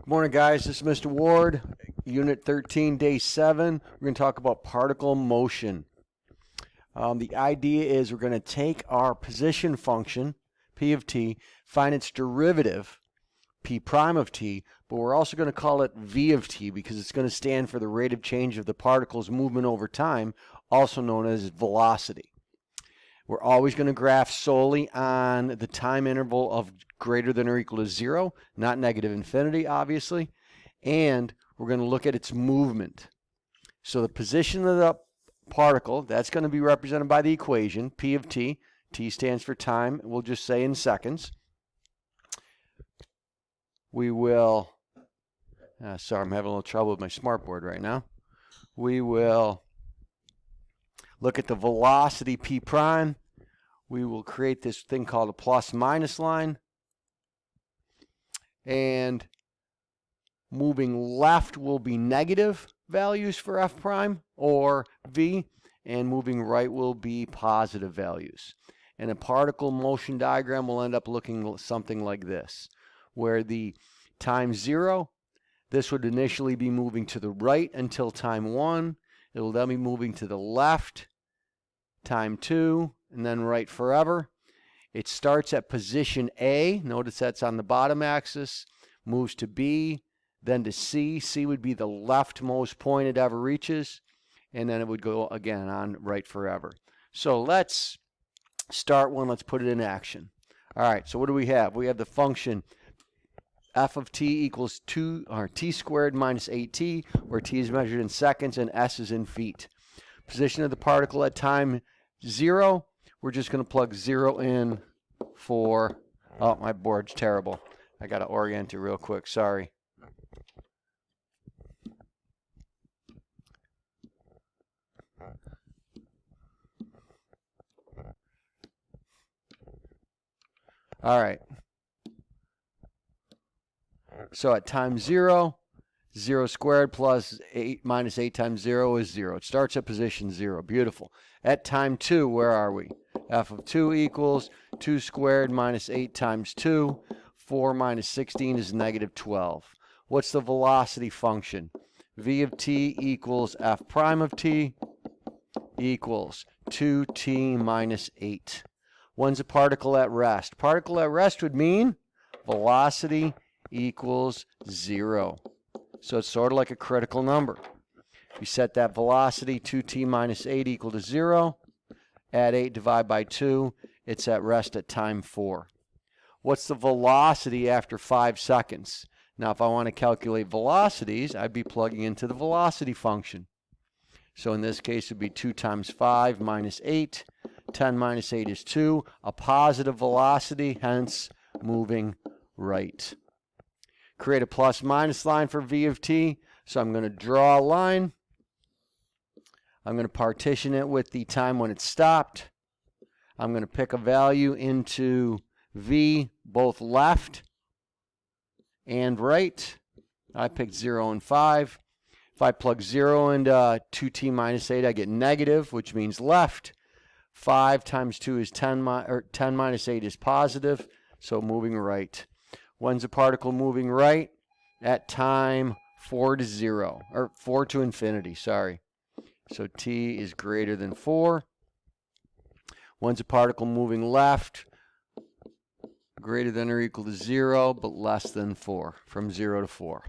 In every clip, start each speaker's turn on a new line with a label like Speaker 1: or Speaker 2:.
Speaker 1: Good morning, guys. This is Mr. Ward, Unit 13, Day 7. We're going to talk about particle motion. The idea is we're going to take our position function, P of t, find its derivative, P prime of t, but we're also going to call it V of t because it's going to stand for the rate of change of the particle's movement over time, also known as velocity. We're always going to graph solely on the time interval of greater than or equal to 0, not negative infinity, obviously. And we're going to look at its movement. So the position of the particle, that's going to be represented by the equation, P of t. T stands for time. We'll just say in seconds. We will, sorry, I'm having a little trouble with my smartboard right now. We will look at the velocity P prime. We will create this thing called a plus minus line. And moving left will be negative values for F prime or V, and moving right will be positive values. And a particle motion diagram will end up looking something like this, where the time 0, this would initially be moving to the right until time 1. It will then be moving to the left, time 2, and then right forever. It starts at position A. Notice that's on the bottom axis. Moves to B, then to C. C would be the leftmost point it ever reaches. And then it would go again on right forever. So let's start one. Let's put it in action. All right, so what do we have? We have the function f of t equals t squared minus 8t, where t is measured in seconds and s is in feet. Position of the particle at time 0. We're just going to plug 0 in for, oh, my board's terrible. I got to orient it real quick, sorry. All right. So at time 0, 0 squared plus 8 minus 8 times 0 is 0. It starts at position 0. Beautiful. At time 2, where are we? F of 2 equals 2 squared minus 8 times 2. 4 minus 16 is negative 12. What's the velocity function? V of t equals f prime of t equals 2t minus 8. When's a particle at rest? Particle at rest would mean velocity equals 0. So it's sort of like a critical number. We set that velocity 2t minus 8 equal to 0. Add 8, divide by 2. It's at rest at time 4. What's the velocity after 5 seconds? Now, if I want to calculate velocities, I'd be plugging into the velocity function. So in this case, it would be 2 times 5 minus 8. 10 minus 8 is 2. A positive velocity, hence moving right. Create a plus minus line for V of t. So I'm going to draw a line. I'm going to partition it with the time when it stopped. I'm going to pick a value into V, both left and right. I picked 0 and 5. If I plug 0 into 2t minus 8, I get negative, which means left. 5 times 2 is 10, 10 minus 8 is positive, so moving right. When's a particle moving right? At time 4 to 0, or 4 to infinity, sorry. So t is greater than 4. When's a particle moving left? Greater than or equal to 0, but less than 4, from 0 to 4.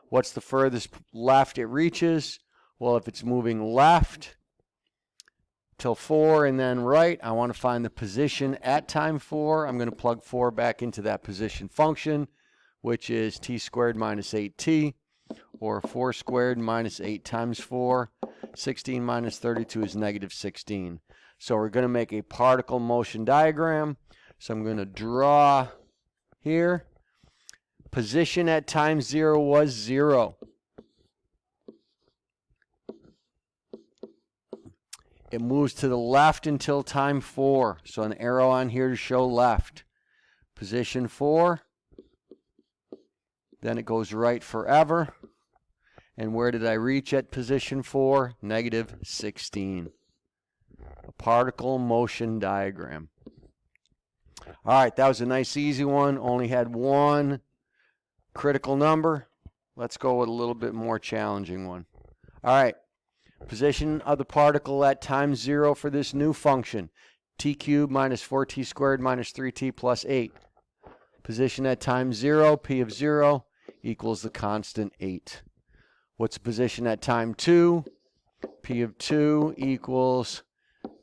Speaker 1: What's the furthest left it reaches? Well, if it's moving left till 4 and then right, I want to find the position at time 4. I'm going to plug 4 back into that position function, which is t squared minus 8t, or 4 squared minus 8 times 4. 16 minus 32 is negative 16. So we're going to make a particle motion diagram. So I'm going to draw here. Position at time 0 was 0. It moves to the left until time 4. So an arrow on here to show left. Position 4. Then it goes right forever. And where did I reach at position 4? Negative 16. A particle motion diagram. All right, that was a nice easy one. Only had one critical number. Let's go with a little bit more challenging one. All right. Position of the particle at time 0 for this new function. T cubed minus 4t squared minus 3t plus 8. Position at time 0, p of 0 equals the constant 8. What's the position at time 2? P of 2 equals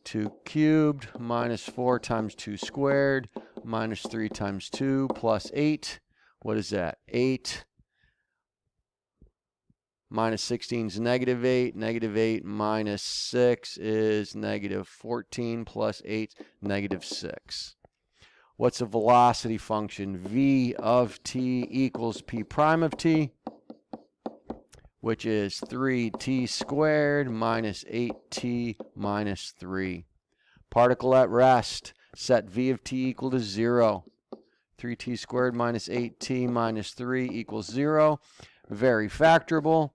Speaker 1: 2 cubed minus 4 times 2 squared minus 3 times 2 plus 8. What is that? 8 minus 16 is negative 8. Negative 8 minus 6 is negative 14 plus 8, negative 6. What's the velocity function? V of t equals p prime of t, which is 3t squared minus 8t minus 3. Particle at rest, set v of t equal to 0. 3t squared minus 8t minus 3 equals 0. Very factorable.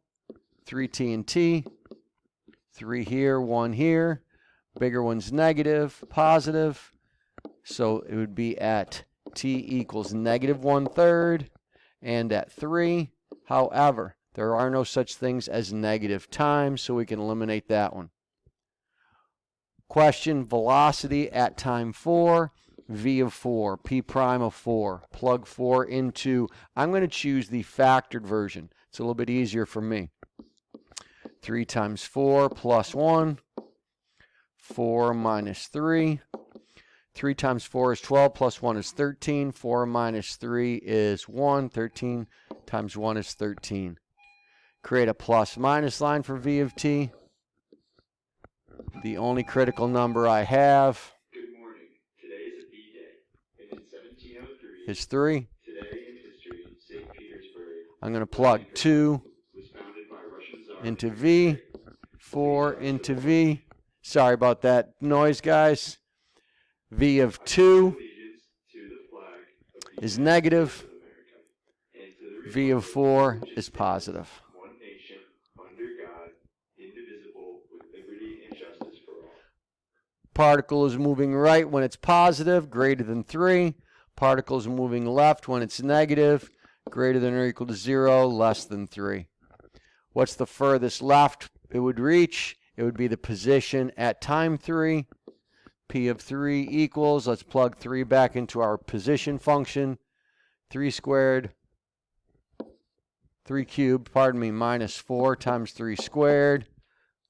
Speaker 1: 3t and t. 3 here, 1 here. Bigger one's negative, positive. So it would be at t equals negative 1/3 and at 3. However, there are no such things as negative times, so we can eliminate that one. Question, velocity at time 4, v of 4, p prime of 4. Plug 4 into, I'm going to choose the factored version. It's a little bit easier for me. 3 times 4 plus 1, 4 minus 3. 3 times 4 is 12 plus 1 is 13. 4 minus 3 is 1. 13 times 1 is 13. Create a plus minus line for v of t. The only critical number I have
Speaker 2: Good morning. Today is a B day, and in 1703
Speaker 1: is 3.
Speaker 2: today in history, St. Petersburg
Speaker 1: I'm going to plug 2
Speaker 2: was founded by Russian Tsar
Speaker 1: into v, 4 into v. Sorry about that noise, guys. V of 2
Speaker 2: allegiance to the flag of the
Speaker 1: is
Speaker 2: United
Speaker 1: negative.
Speaker 2: States of America, and to the
Speaker 1: V of 4
Speaker 2: republic
Speaker 1: is positive.
Speaker 2: one nation, under God, indivisible, with liberty and justice for all.
Speaker 1: Particle is moving right when it's positive, greater than 3. Particle is moving left when it's negative, greater than or equal to 0, less than 3. What's the furthest left it would reach? It would be the position at time 3. P of 3 equals, let's plug 3 back into our position function. 3 squared, 3 cubed, pardon me, minus 4 times 3 squared.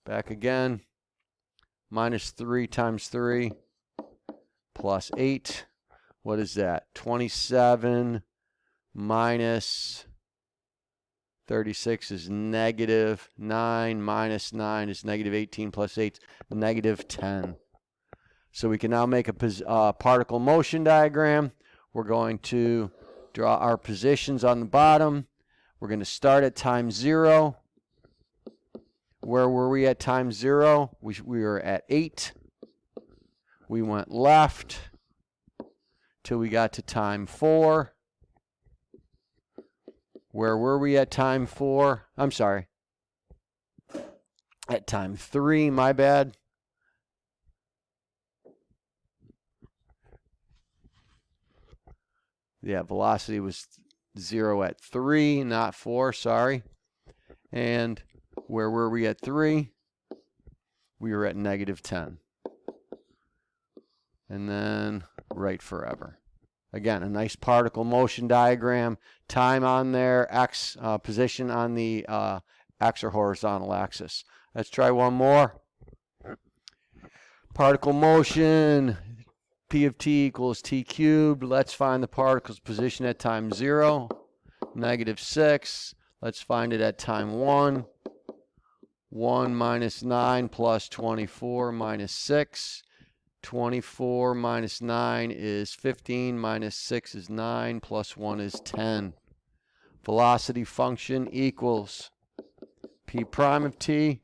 Speaker 1: Back again. Minus 3 times 3 plus 8. What is that? 27 minus 36 is negative 9. Minus 9 is negative 18 plus 8, negative 10. So we can now make a particle motion diagram. We're going to draw our positions on the bottom. We're going to start at time 0. Where were we at time 0? We were at 8. We went left till we got to time 4. Where were we at time 4? I'm sorry. At time 3, my bad. Yeah, velocity was 0 at 3, not 4, sorry. And where were we at 3? We were at negative 10. And then right forever. Again, a nice particle motion diagram. Time on there, x position on the x or horizontal axis. Let's try one more. Particle motion. P of t equals t cubed. Let's find the particle's position at time 0. Negative 6. Let's find it at time 1. 1 minus 9 plus 24 minus 6. 24 minus 9 is 15, minus 6 is 9, plus 1 is 10. Velocity function equals p prime of t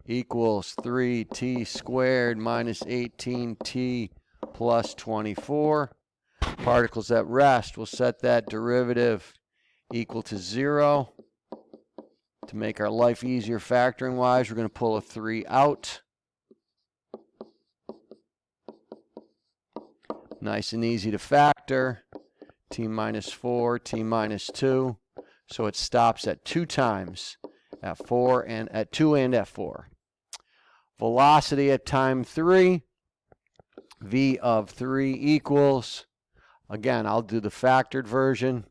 Speaker 1: equals 3t squared minus 18t plus 24. Particles at rest, we'll set that derivative equal to 0. To make our life easier factoring wise, we're going to pull a 3 out. Nice and easy to factor. T minus 4, t minus 2. So it stops at 2 times, at 4 and at 2 and at 4. Velocity at time 3, v of 3 equals, again, I'll do the factored version,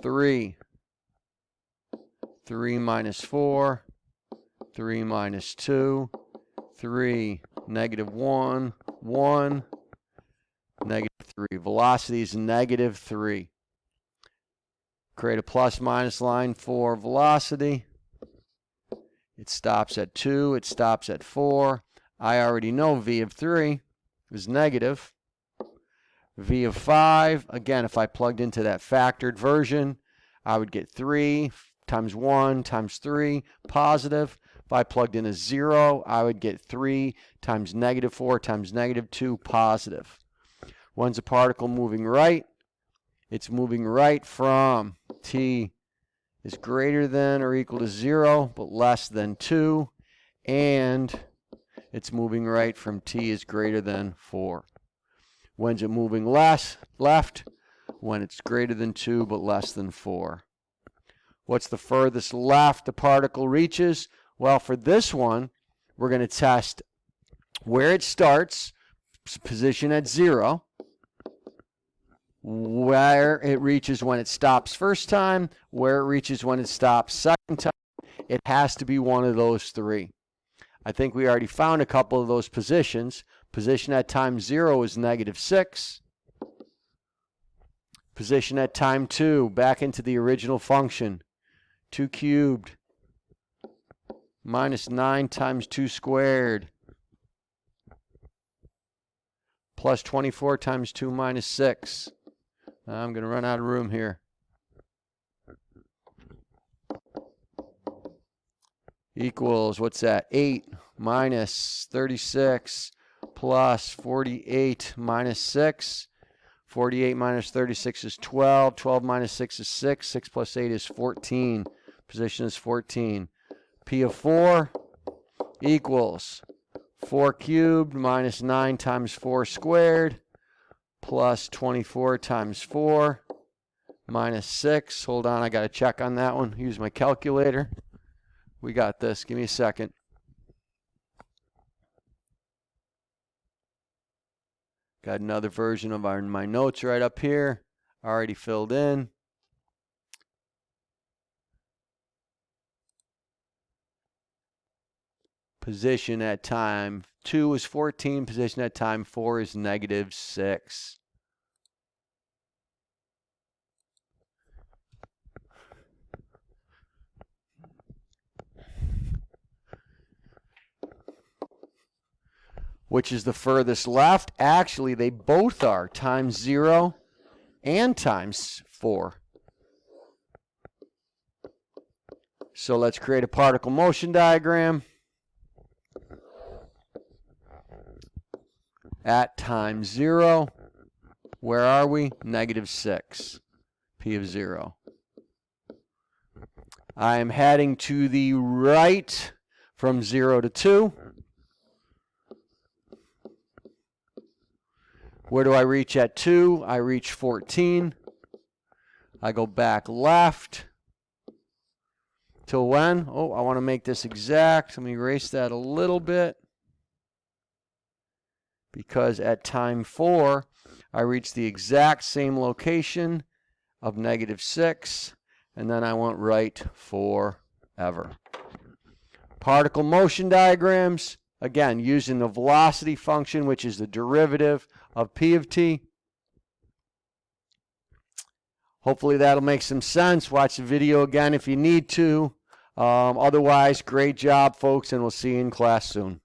Speaker 1: 3 minus 4, 3 minus 2, 3, negative 1, 1, negative 3. Velocity is negative 3. Create a plus minus line for velocity. It stops at 2. It stops at 4. I already know v of 3 is negative. V of 5, again, if I plugged into that factored version, I would get 3 times 1 times 3, positive. If I plugged in a 0, I would get 3 times negative 4 times negative 2, positive. When's a particle moving right? It's moving right from t is greater than or equal to 0, but less than 2, and it's moving right from t is greater than 4. When's it moving left? When it's greater than 2, but less than 4. What's the furthest left the particle reaches? Well, for this one, we're going to test where it starts, position at 0, where it reaches when it stops first time, where it reaches when it stops second time. It has to be one of those 3. I think we already found a couple of those positions. Position at time 0 is negative 6. Position at time 2, back into the original function. 2 cubed minus 9 times 2 squared plus 24 times 2 minus 6. I'm going to run out of room here. Equals, what's that? 8 minus 36 plus 48 minus 6. 48 minus 36 is 12. 12 minus 6 is 6. 6 plus 8 is 14. Position is 14. P of 4 equals 4 cubed minus 9 times 4 squared plus 24 times 4 minus 6. Hold on, I got to check on that one. Use my calculator. We got this. Give me a second. Got another version of my notes right up here. Already filled in. Position at time 2 is 14. Position at time 4 is negative 6. Which is the furthest left? Actually, they both are, times 0 and times 4. So let's create a particle motion diagram. At time 0, where are we? Negative 6, P of 0. I am heading to the right from 0 to 2. Where do I reach at 2? I reach 14. I go back left. Till when? Oh, I want to make this exact. Let me erase that a little bit. Because at time 4, I reach the exact same location of negative 6. And then I went right forever. Particle motion diagrams. Again, using the velocity function, which is the derivative of P of t. Hopefully that'll make some sense. Watch the video again if you need to. Otherwise, great job, folks, and we'll see you in class soon.